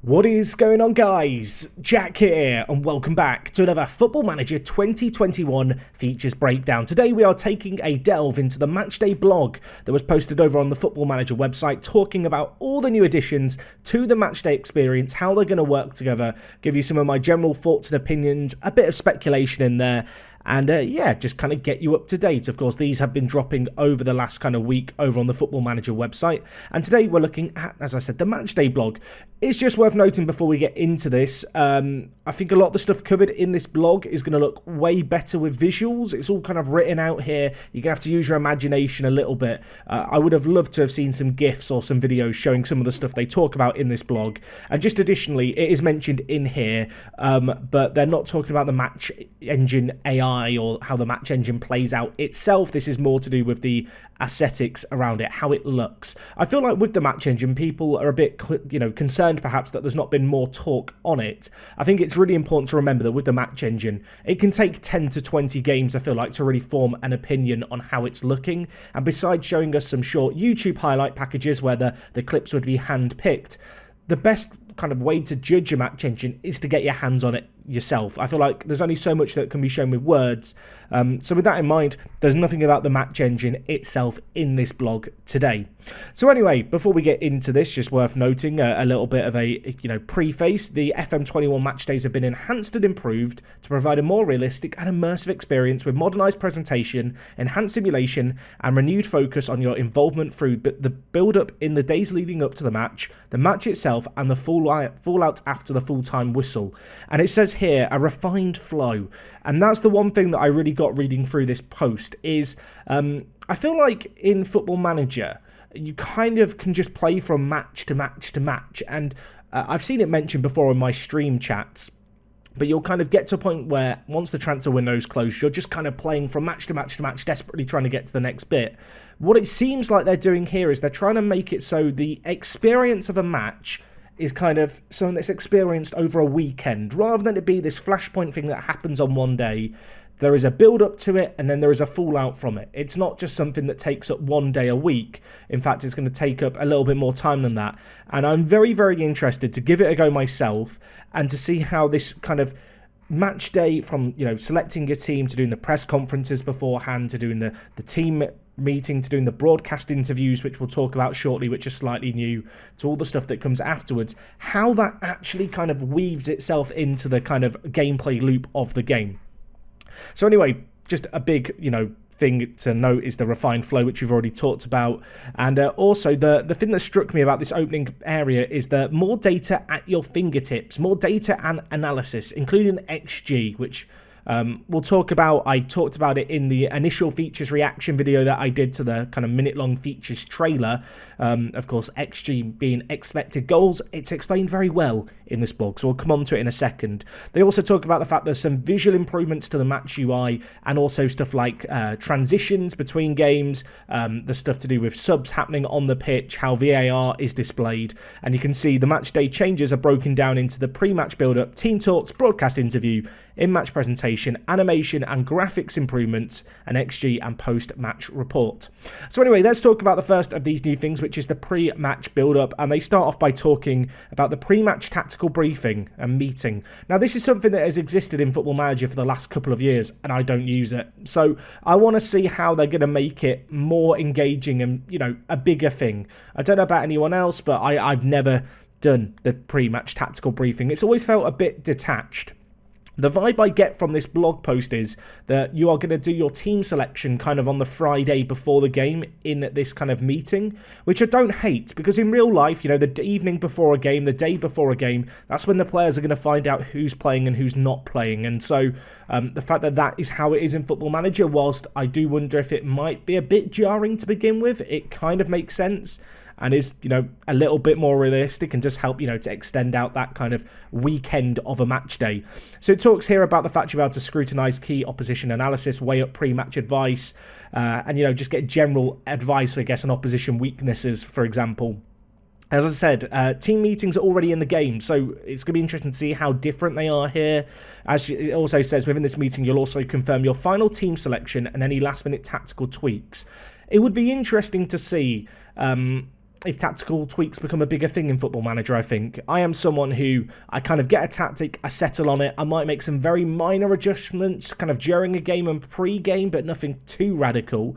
What is going on, guys? Jack here, and welcome back to another Football Manager 2021 features breakdown. Today we are taking a delve into the Matchday blog that was posted over on the Football Manager website, talking about all the new additions to the Matchday experience, how they're going to work together, give you some of my general thoughts and opinions, a bit of speculation in there, and yeah, just kind of get you up to date. Of course, these have been dropping over the last kind of week over on the Football Manager website. And today we're looking at, as I said, the Matchday blog. It's just worth noting before we get into this, I think a lot of the stuff covered in this blog is going to look way better with visuals. It's all kind of written out here. You're going to have to use your imagination a little bit. I would have loved to have seen some GIFs or some videos showing some of the stuff they talk about in this blog. And just additionally, it is mentioned in here, but they're not talking about the Match Engine AI or how the Match Engine plays out itself. This is more to do with the aesthetics around it, how it looks. I feel like with the Match Engine, people are a bit, concerned perhaps that there's not been more talk on it. I think it's really important to remember that with the Match Engine, it can take 10 to 20 games, I feel like, to really form an opinion on how it's looking. And besides showing us some short YouTube highlight packages where the clips would be hand-picked, the best kind of way to judge a Match Engine is to get your hands on it yourself. I feel like there's only so much that can be shown with words. So with that in mind, there's nothing about the Match Engine itself in this blog today. So anyway, before we get into this, just worth noting a little bit of a preface. The FM21 Matchdays have been enhanced and improved to provide a more realistic and immersive experience with modernised presentation, enhanced simulation, and renewed focus on your involvement through the build-up in the days leading up to the match itself, and the fallout after the full-time whistle. And it says here, a refined flow. And that's the one thing that I really got reading through this post is, I feel like in Football Manager, you kind of can just play from match to match to match. And I've seen it mentioned before in my stream chats, but you'll kind of get to a point where once the transfer window's closed, you're just kind of playing from match to match to match, desperately trying to get to the next bit. What it seems like they're doing here is they're trying to make it so the experience of a match is kind of something that's experienced over a weekend, rather than it be this flashpoint thing that happens on one day. There is a build-up to it, and then there is a fallout from it. It's not just something that takes up one day a week. In fact, it's going to take up a little bit more time than that. And I'm very, very interested to give it a go myself and to see how this kind of match day, from selecting your team to doing the press conferences beforehand, to doing the team meeting, to doing the broadcast interviews, which we'll talk about shortly, which are slightly new, to all the stuff that comes afterwards, how that actually kind of weaves itself into the kind of gameplay loop of the game. So anyway, just a big, thing to note is the refined flow, which we've already talked about. And also the thing that struck me about this opening area is the more data at your fingertips, more data and analysis, including XG, which we'll talk about. I talked about it in the initial features reaction video that I did to the kind of minute-long features trailer. Of course, XG being expected goals, it's explained very well in this blog, so we'll come on to it in a second. They also talk about the fact there's some visual improvements to the match UI, and also stuff like transitions between games, the stuff to do with subs happening on the pitch, how VAR is displayed, and you can see the match day changes are broken down into the pre-match build-up, team talks, broadcast interview, in-match presentation, animation and graphics improvements, and XG and post-match report. So anyway, let's talk about the first of these new things, which is the pre-match build-up, and they start off by talking about the pre-match tactical briefing and meeting. Now, this is something that has existed in Football Manager for the last couple of years, and I don't use it. So I want to see how they're going to make it more engaging and, a bigger thing. I don't know about anyone else, but I've never done the pre-match tactical briefing. It's always felt a bit detached. The vibe I get from this blog post is that you are going to do your team selection kind of on the Friday before the game in this kind of meeting, which I don't hate, because in real life, the evening before a game, the day before a game, that's when the players are going to find out who's playing and who's not playing. And so the fact that that is how it is in Football Manager, whilst I do wonder if it might be a bit jarring to begin with, it kind of makes sense and is, a little bit more realistic and just help, to extend out that kind of weekend of a match day. So it talks here about the fact you're able to scrutinise key opposition analysis, weigh up pre-match advice, and, just get general advice, I guess, on opposition weaknesses, for example. As I said, team meetings are already in the game, so it's going to be interesting to see how different they are here. As it also says, within this meeting, you'll also confirm your final team selection and any last-minute tactical tweaks. It would be interesting to see if tactical tweaks become a bigger thing in Football Manager, I think. I am someone who, I kind of get a tactic, I settle on it, I might make some very minor adjustments kind of during a game and pre-game, but nothing too radical.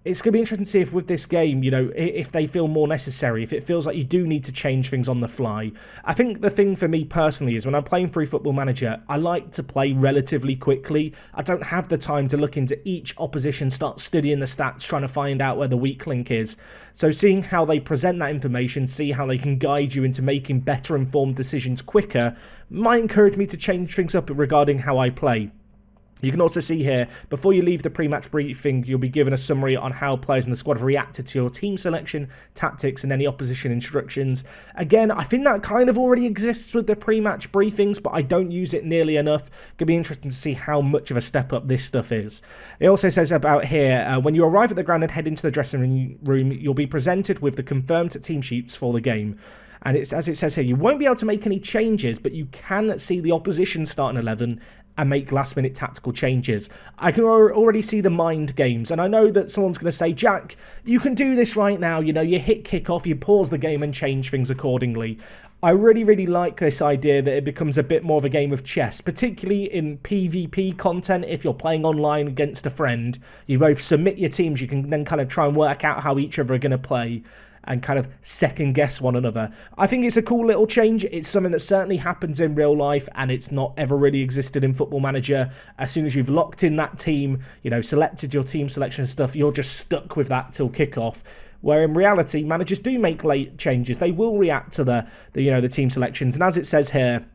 It's going to be interesting to see if with this game, if they feel more necessary, if it feels like you do need to change things on the fly. I think the thing for me personally is when I'm playing through Football Manager, I like to play relatively quickly. I don't have the time to look into each opposition, start studying the stats, trying to find out where the weak link is. So seeing how they present that information, see how they can guide you into making better informed decisions quicker, might encourage me to change things up regarding how I play. You can also see here, before you leave the pre-match briefing, you'll be given a summary on how players in the squad have reacted to your team selection, tactics, and any opposition instructions. Again, I think that kind of already exists with the pre-match briefings, but I don't use it nearly enough. It's going to be interesting to see how much of a step up this stuff is. It also says about here, when you arrive at the ground and head into the dressing room, you'll be presented with the confirmed team sheets for the game. And it's as it says here, you won't be able to make any changes, but you can see the opposition starting 11 and make last-minute tactical changes. I can already see the mind games, and I know that someone's going to say, Jack, you can do this right now. You hit kick-off, you pause the game and change things accordingly. I really, really like this idea that it becomes a bit more of a game of chess, particularly in PvP content. If you're playing online against a friend, you both submit your teams, you can then kind of try and work out how each other are going to play and kind of second guess one another. I think it's a cool little change. It's something that certainly happens in real life, and it's not ever really existed in Football Manager. As soon as you've locked in that team, selected your team selection stuff, you're just stuck with that till kickoff. Where in reality, managers do make late changes. They will react to the team selections, and as it says here,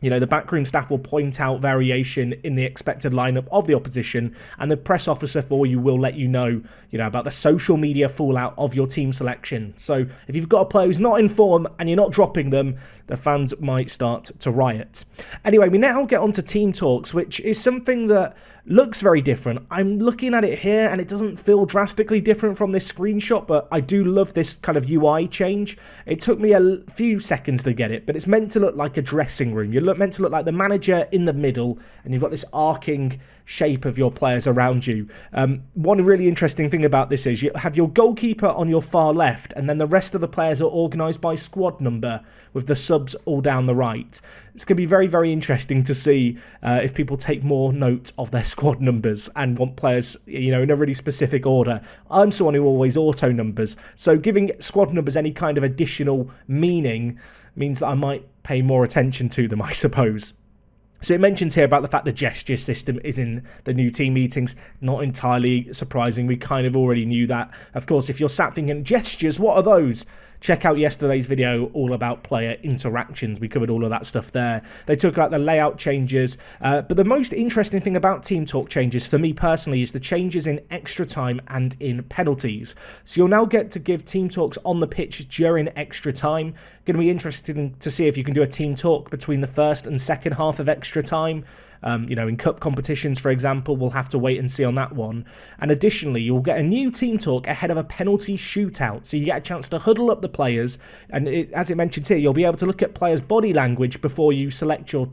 the backroom staff will point out variation in the expected lineup of the opposition, and the press officer for you will let you know, about the social media fallout of your team selection. So if you've got a player who's not in form and you're not dropping them, the fans might start to riot. Anyway, we now get on to team talks, which is something that looks very different. I'm looking at it here and it doesn't feel drastically different from this screenshot, but I do love this kind of UI change. It took me a few seconds to get it, but it's meant to look like a dressing room. You're meant to look like the manager in the middle, and you've got this arcing shape of your players around you. One really interesting thing about this is you have your goalkeeper on your far left, and then the rest of the players are organised by squad number, with the subs all down the right. It's going to be very, very interesting to see if people take more note of their squad numbers and want players, in a really specific order. I'm someone who always auto numbers, so giving squad numbers any kind of additional meaning means that I might pay more attention to them, I suppose. So it mentions here about the fact the gesture system is in the new team meetings. Not entirely surprising. We kind of already knew that. Of course, if you're sat thinking, gestures, what are those? Check out yesterday's video all about player interactions. We covered all of that stuff there. They took out the layout changes. But the most interesting thing about Team Talk changes for me personally is the changes in extra time and in penalties. So you'll now get to give Team Talks on the pitch during extra time. Going to be interesting to see if you can do a Team Talk between the first and second half of extra time. In cup competitions, for example, we'll have to wait and see on that one. And additionally, you'll get a new team talk ahead of a penalty shootout. So you get a chance to huddle up the players. And as it mentions here, you'll be able to look at players' body language before you select your,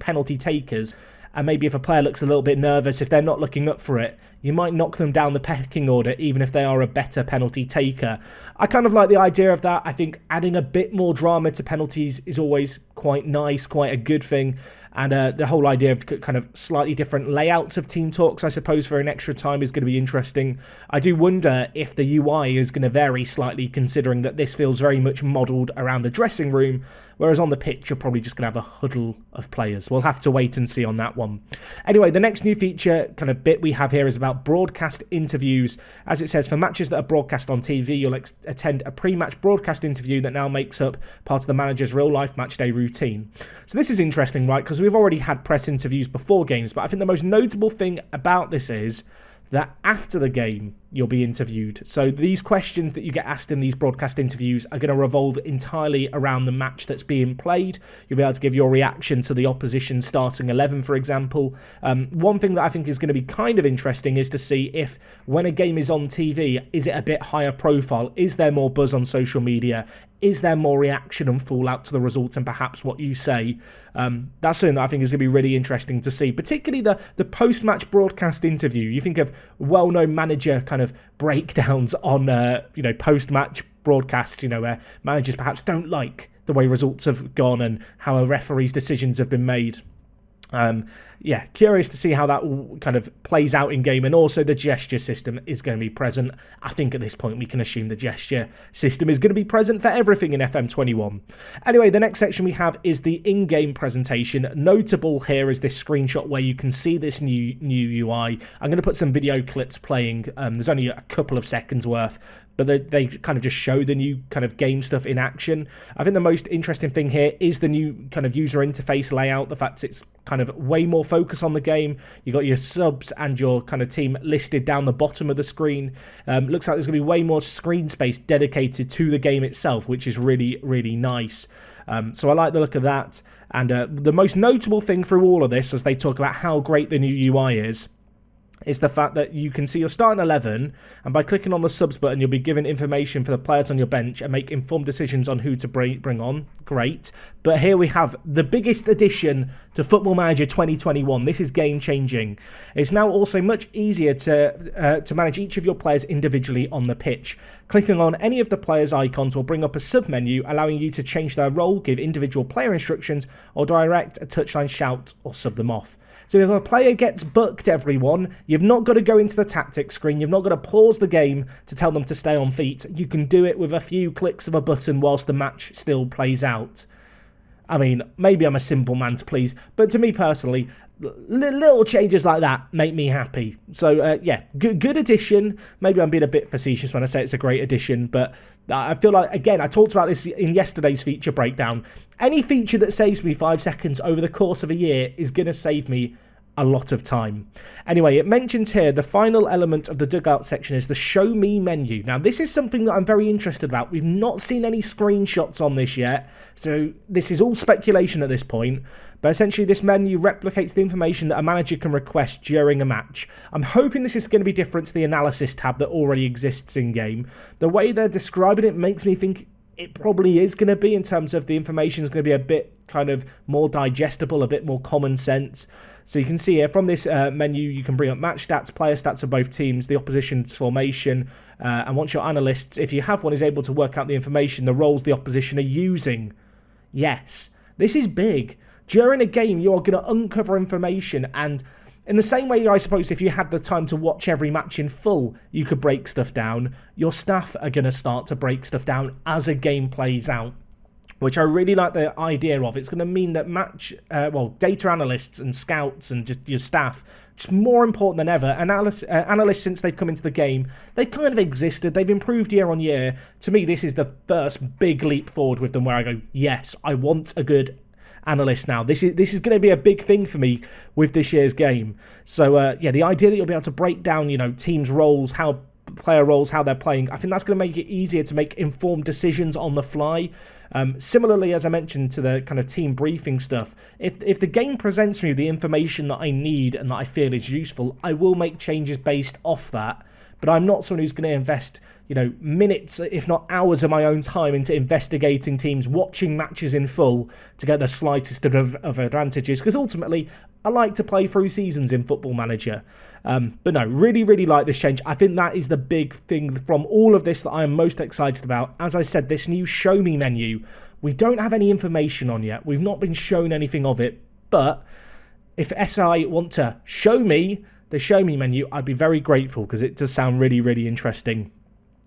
penalty takers. And maybe if a player looks a little bit nervous, if they're not looking up for it, you might knock them down the pecking order, even if they are a better penalty taker. I kind of like the idea of that. I think adding a bit more drama to penalties is always quite nice, quite a good thing. And the whole idea of kind of slightly different layouts of team talks, I suppose, for an extra time is going to be interesting. I do wonder if the UI is going to vary slightly, considering that this feels very much modelled around a dressing room, whereas on the pitch you're probably just going to have a huddle of players. We'll have to wait and see on that one. Anyway, the next new feature kind of bit we have here is about broadcast interviews. As it says, for matches that are broadcast on TV, you'll attend a pre-match broadcast interview that now makes up part of the manager's real-life matchday routine. So this is interesting, right, because we've already had press interviews before games, but I think the most notable thing about this is that after the game, you'll be interviewed. So these questions that you get asked in these broadcast interviews are going to revolve entirely around the match that's being played. You'll be able to give your reaction to the opposition starting 11, for example. One thing that I think is going to be kind of interesting is to see if when a game is on TV, is it a bit higher profile? Is there more buzz on social media? Is there more reaction and fallout to the results and perhaps what you say? That's something that I think is going to be really interesting to see, particularly the post-match broadcast interview. You think of well-known manager kind kind of breakdowns on, post-match broadcast, where managers perhaps don't like the way results have gone and how a referee's decisions have been made. Curious to see how that all kind of plays out in game, and also the gesture system is going to be present. I think at this point we can assume the gesture system is going to be present for everything in FM21. Anyway, the next section we have is the in-game presentation. Notable here is this screenshot where you can see this new UI. I'm going to put some video clips playing. There's only a couple of seconds worth, but they kind of just show the new kind of game stuff in action. I think the most interesting thing here is the new kind of user interface layout, the fact it's kind of way more focus on the game. You got your subs and your kind of team listed down the bottom of the screen. Looks like there's going to be way more screen space dedicated to the game itself, which is really, really nice. So I like the look of that. And the most notable thing through all of this, as they talk about how great the new UI is the fact that you can see your starting 11, and by clicking on the subs button, you'll be given information for the players on your bench and make informed decisions on who to bring on. Great. But here we have the biggest addition to Football Manager 2021. This is game-changing. It's now also much easier to manage each of your players individually on the pitch. Clicking on any of the players' icons will bring up a sub-menu, allowing you to change their role, give individual player instructions, or direct a touchline shout or sub them off. So if a player gets booked, everyone, you've not got to go into the tactics screen. You've not got to pause the game to tell them to stay on feet. You can do it with a few clicks of a button whilst the match still plays out. I mean, maybe I'm a simple man to please, but to me personally, little changes like that make me happy. So, good addition. Maybe I'm being a bit facetious when I say it's a great addition, but I feel like, again, I talked about this in yesterday's feature breakdown. Any feature that saves me 5 seconds over the course of a year is going to save me a lot of time. Anyway, it mentions here the final element of the dugout section is the show me menu. Now, this is something that I'm very interested about. We've not seen any screenshots on this yet, so this is all speculation at this point. But essentially, this menu replicates the information that a manager can request during a match. I'm hoping this is going to be different to the Analysis tab that already exists in-game. The way they're describing it makes me think it probably is going to be, in terms of the information is going to be a bit kind of more digestible, a bit more common sense. So you can see here from this menu, you can bring up match stats, player stats of both teams, the opposition's formation, and once your analysts, if you have one, is able to work out the information, the roles the opposition are using. Yes, this is big. During a game, you are going to uncover information, and in the same way, I suppose, if you had the time to watch every match in full, you could break stuff down. Your staff are going to start to break stuff down as a game plays out, which I really like the idea of. It's going to mean that data analysts and scouts and just your staff, just more important than ever. Analysts, since they've come into the game, they've kind of existed. They've improved year on year. To me, this is the first big leap forward with them where I go, yes, I want a good analyst now. This is going to be a big thing for me with this year's game. So, the idea that you'll be able to break down, teams' roles, how player roles, how they're playing, I think that's going to make it easier to make informed decisions on the fly. Similarly, as I mentioned to the kind of team briefing stuff, if the game presents me with the information that I need and that I feel is useful, I will make changes based off that. But I'm not someone who's going to invest, minutes, if not hours of my own time into investigating teams, watching matches in full to get the slightest of advantages. Because ultimately, I like to play through seasons in Football Manager. But no, really, really like this change. I think that is the big thing from all of this that I am most excited about. As I said, this new Show Me menu, we don't have any information on yet. We've not been shown anything of it. But if SI want to show me the Show Me menu, I'd be very grateful, because it does sound really, really interesting.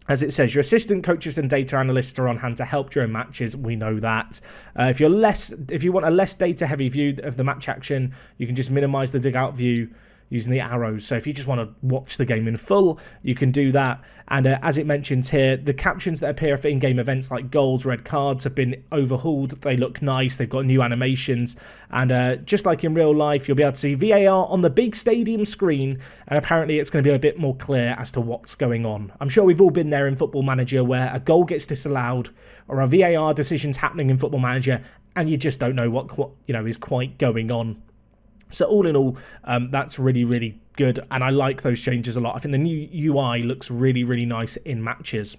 As it says, your assistant coaches and data analysts are on hand to help during matches. We know that. If you want a less data-heavy view of the match action, you can just minimize the dugout view using the arrows. So if you just want to watch the game in full, you can do that. And as it mentions here, the captions that appear for in-game events like goals, red cards have been overhauled. They look nice. They've got new animations. And just like in real life, you'll be able to see VAR on the big stadium screen. And apparently it's going to be a bit more clear as to what's going on. I'm sure we've all been there in Football Manager where a goal gets disallowed or a VAR decision's happening in Football Manager and you just don't know what is quite going on. So all in all, that's really, really good, and I like those changes a lot. I think the new UI looks really, really nice in matches.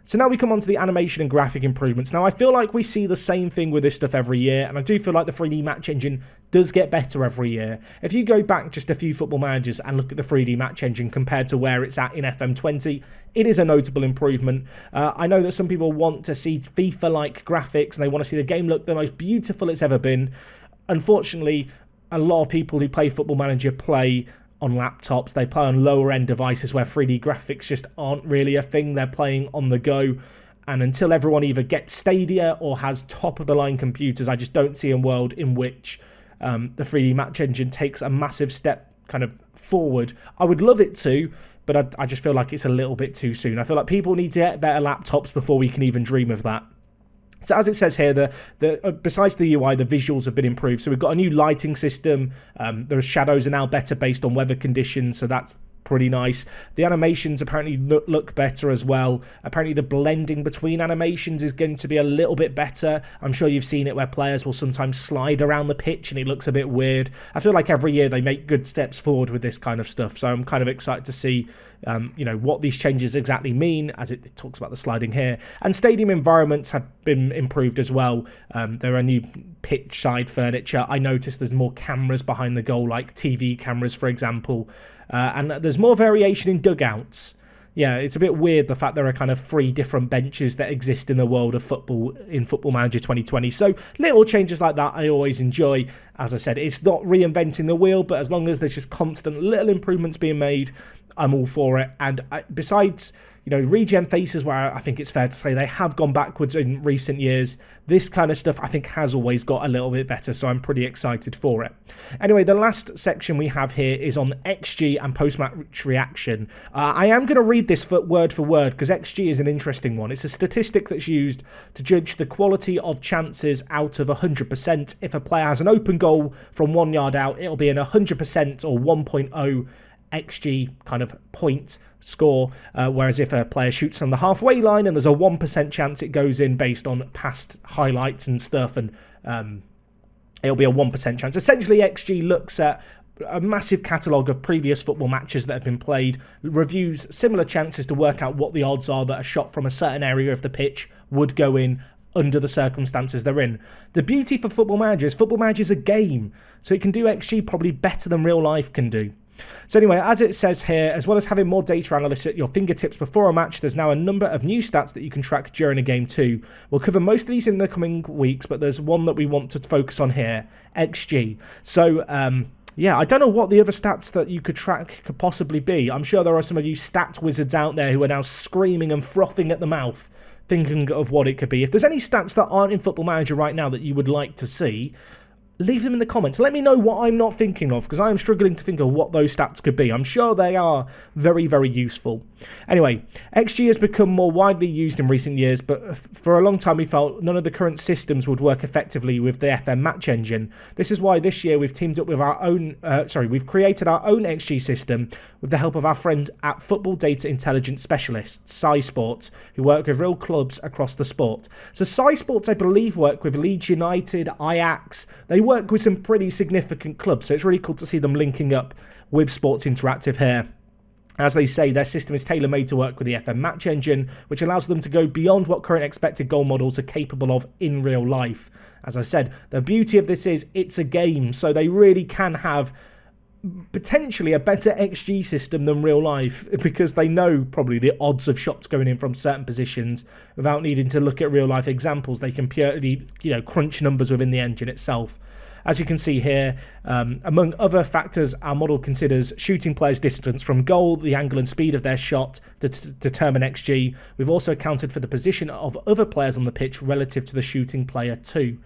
So now we come on to the animation and graphic improvements. Now I feel like we see the same thing with this stuff every year, and I do feel like the 3D match engine does get better every year. If you go back just a few football managers and look at the 3D match engine compared to where it's at in FM20, it is a notable improvement. I know that some people want to see FIFA-like graphics and they want to see the game look the most beautiful it's ever been. Unfortunately, a lot of people who play Football Manager play on laptops, they play on lower end devices where 3D graphics just aren't really a thing. They're playing on the go, and until everyone either gets Stadia or has top of the line computers, I just don't see a world in which the 3D match engine takes a massive step kind of forward. I would love it to, but I just feel like it's a little bit too soon. I feel like people need to get better laptops before we can even dream of that. So as it says here, besides the UI, the visuals have been improved. So we've got a new lighting system. The shadows are now better based on weather conditions, so that's pretty nice. The animations apparently look better as well. Apparently the blending between animations is going to be a little bit better. I'm sure you've seen it where players will sometimes slide around the pitch and it looks a bit weird. I feel like every year they make good steps forward with this kind of stuff, so I'm kind of excited to see what these changes exactly mean, as it talks about the sliding here. And stadium environments have been improved as well. There are new pitch side furniture. I noticed there's more cameras behind the goal, like TV cameras, for example. And there's more variation in dugouts. Yeah, it's a bit weird the fact there are kind of 3 different benches that exist in the world of football in Football Manager 2020. So little changes like that I always enjoy. As I said, it's not reinventing the wheel, but as long as there's just constant little improvements being made, I'm all for it. And besides, regen faces, where I think it's fair to say they have gone backwards in recent years, this kind of stuff I think has always got a little bit better, so I'm pretty excited for it. Anyway, the last section we have here is on XG and post-match reaction. I am going to read this word for word because XG is an interesting one. It's a statistic that's used to judge the quality of chances out of 100%. If a player has an open goal from 1 yard out, it'll be an 100% or 1.0 XG kind of point score, whereas if a player shoots on the halfway line and there's a 1% chance it goes in based on past highlights and stuff, and it'll be a 1% chance. Essentially, XG looks at a massive catalogue of previous football matches that have been played, reviews similar chances to work out what the odds are that a shot from a certain area of the pitch would go in under the circumstances they're in. The beauty for Football Manager is a game, so it can do XG probably better than real life can do. So anyway, as it says here, as well as having more data analysts at your fingertips before a match, there's now a number of new stats that you can track during a game too. We'll cover most of these in the coming weeks, but there's one that we want to focus on here, XG. So, yeah, I don't know what the other stats that you could track could possibly be. I'm sure there are some of you stat wizards out there who are now screaming and frothing at the mouth, thinking of what it could be. If there's any stats that aren't in Football Manager right now that you would like to see, leave them in the comments. Let me know what I'm not thinking of, because I'm struggling to think of what those stats could be. I'm sure they are very, very useful. Anyway, XG has become more widely used in recent years, but for a long time we felt none of the current systems would work effectively with the FM match engine. This is why this year we've teamed up with our own, we've created our own XG system with the help of our friends at Football Data Intelligence Specialists, Sci Sports, who work with real clubs across the sport. So Sci Sports, I believe, work with Leeds United, Ajax. They work with some pretty significant clubs, so it's really cool to see them linking up with Sports Interactive here. As they say, their system is tailor-made to work with the FM match engine, which allows them to go beyond what current expected goal models are capable of in real life. As I said, the beauty of this is it's a game, so they really can have potentially a better XG system than real life, because they know probably the odds of shots going in from certain positions without needing to look at real life examples. They can purely, crunch numbers within the engine itself. As you can see here, among other factors, our model considers shooting players' distance from goal, the angle and speed of their shot to determine XG. We've also accounted for the position of other players on the pitch relative to the shooting player too.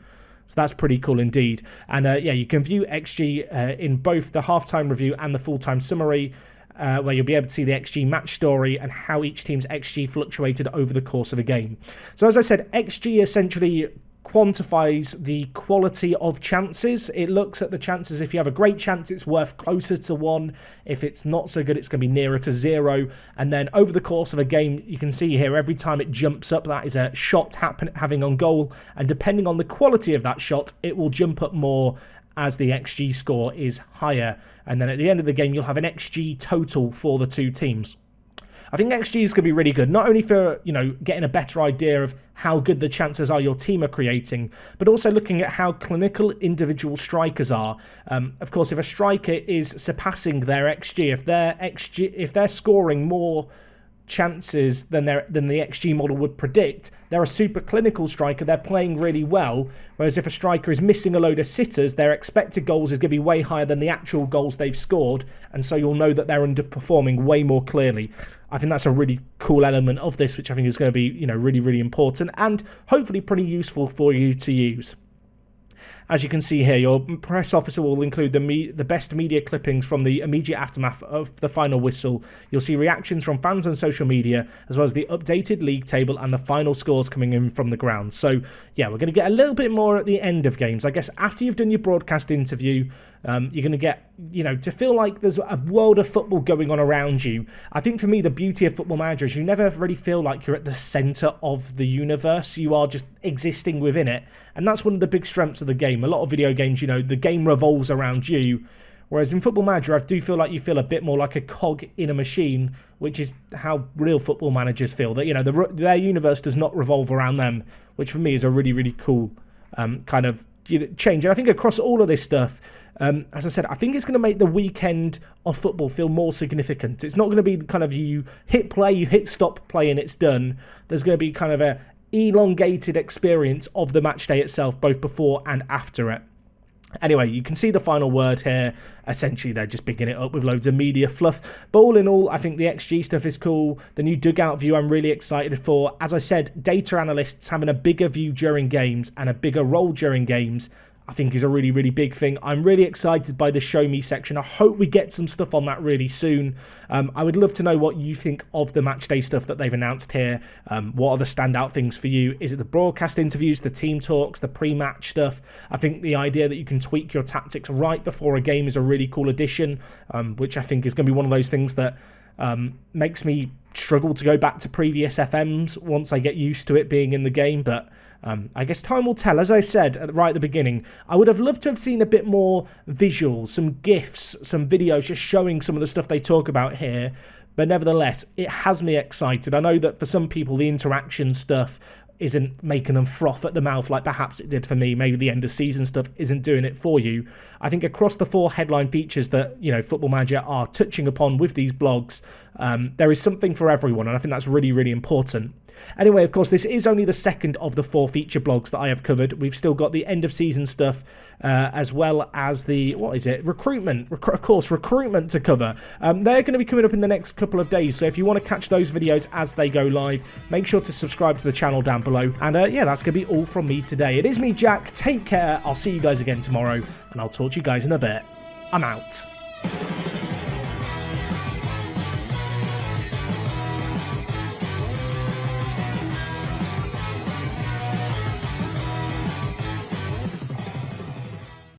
So that's pretty cool indeed. And yeah, you can view XG in both the halftime review and the full-time summary, where you'll be able to see the XG match story and how each team's XG fluctuated over the course of a game. So as I said, XG essentially quantifies the quality of chances. It looks at the chances. If you have a great chance, it's worth closer to 1. If it's not so good, it's going to be nearer to 0. And then over the course of a game, you can see here, every time it jumps up, that is a shot having on goal. And depending on the quality of that shot, it will jump up more as the XG score is higher. And then at the end of the game, you'll have an XG total for the two teams. I think XG is going to be really good, not only for, you know, getting a better idea of how good the chances are your team are creating, but also looking at how clinical individual strikers are. Of course, if a striker is surpassing their XG, if they're scoring more chances than the XG model would predict, they're a super clinical striker, they're playing really well. Whereas if a striker is missing a load of sitters, their expected goals is going to be way higher than the actual goals they've scored, and so you'll know that they're underperforming way more clearly. I think that's a really cool element of this, which I think is going to be, you know, really, really important and hopefully pretty useful for you to use. As you can see here, your press officer will include the best media clippings from the immediate aftermath of the final whistle. You'll see reactions from fans on social media, as well as the updated league table and the final scores coming in from the ground. So, yeah, we're going to get a little bit more at the end of games. I guess after you've done your broadcast interview, you're going to get, you know, to feel like there's a world of football going on around you. I think for me, the beauty of Football Manager is you never really feel like you're at the centre of the universe. You are just existing within it. And that's one of the big strengths of the game. A lot of video games, you know, the game revolves around you. Whereas in Football Manager, I do feel like you feel a bit more like a cog in a machine, which is how real football managers feel. That, you know, their universe does not revolve around them, which for me is a really, really cool kind of change. And I think across all of this stuff, as I said, I think it's going to make the weekend of football feel more significant. It's not going to be kind of you hit play, you hit stop play and it's done. There's going to be kind of a elongated experience of the match day itself, both before and after it. Anyway, you can see the final word here. Essentially, they're just picking it up with loads of media fluff. But all in all, I think the XG stuff is cool. The new dugout view I'm really excited for. As I said, data analysts having a bigger view during games and a bigger role during games, I think is a really, really big thing. I'm really excited by the Show Me section. I hope we get some stuff on that really soon. I would love to know what you think of the matchday stuff that they've announced here. What are the standout things for you? Is it the broadcast interviews, the team talks, the pre-match stuff? I think the idea that you can tweak your tactics right before a game is a really cool addition, which I think is going to be one of those things that makes me struggle to go back to previous FMs once I get used to it being in the game, but I guess time will tell. As I said right at the beginning, I would have loved to have seen a bit more visuals, some GIFs, some videos just showing some of the stuff they talk about here, but nevertheless, it has me excited. I know that for some people, the interaction stuff isn't making them froth at the mouth like perhaps it did for me. Maybe the end of season stuff isn't doing it for you. I think across the 4 headline features that, you know, Football Manager are touching upon with these blogs, there is something for everyone, and I think that's really, really important. Anyway, of course, this is only the second of the 4 feature blogs that I have covered. We've still got the end of season stuff, as well as the, recruitment to cover. They're going to be coming up in the next couple of days, so if you want to catch those videos as they go live, make sure to subscribe to the channel down below. And yeah, that's going to be all from me today. It is me, Jack. Take care. I'll see you guys again tomorrow, and I'll talk to you guys in a bit. I'm out.